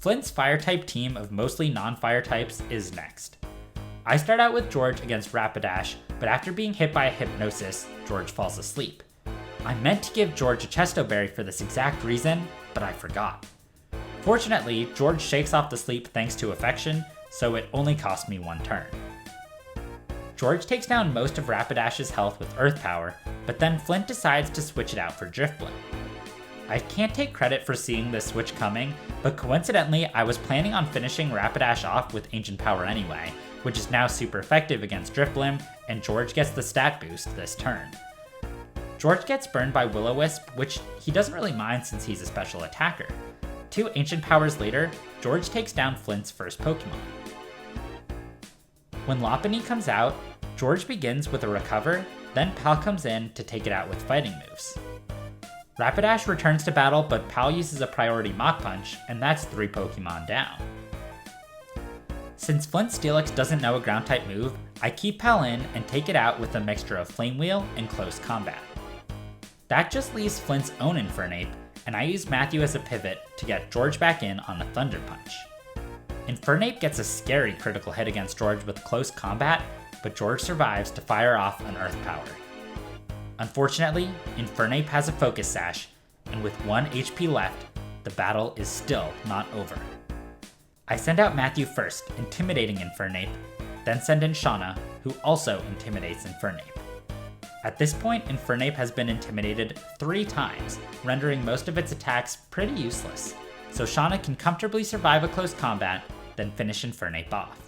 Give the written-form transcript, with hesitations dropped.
Flint's fire-type team of mostly non-fire types is next. I start out with George against Rapidash, but after being hit by a hypnosis, George falls asleep. I meant to give George a Chesto Berry for this exact reason, but I forgot. Fortunately, George shakes off the sleep thanks to affection, so it only cost me one turn. George takes down most of Rapidash's health with Earth Power, but then Flint decides to switch it out for Drifblim. I can't take credit for seeing this switch coming, but coincidentally I was planning on finishing Rapidash off with Ancient Power anyway, which is now super effective against Drifblim, and George gets the stat boost this turn. George gets burned by Will-O-Wisp, which he doesn't really mind since he's a special attacker. 2 Ancient Powers later, George takes down Flint's first Pokemon. When Lopunny comes out, George begins with a Recover, then Pal comes in to take it out with fighting moves. Rapidash returns to battle, but Pal uses a priority Mach Punch, and that's 3 Pokemon down. Since Flint Steelix doesn't know a ground-type move, I keep Pal in and take it out with a mixture of Flame Wheel and Close Combat. That just leaves Flint's own Infernape, and I use Matthew as a pivot to get George back in on a Thunder Punch. Infernape gets a scary critical hit against George with Close Combat, but George survives to fire off an Earth Power. Unfortunately, Infernape has a Focus Sash, and with 1 HP left, the battle is still not over. I send out Matthew first, intimidating Infernape, then send in Shauna, who also intimidates Infernape. At this point, Infernape has been intimidated 3 times, rendering most of its attacks pretty useless, so Shauna can comfortably survive a close combat, then finish Infernape off.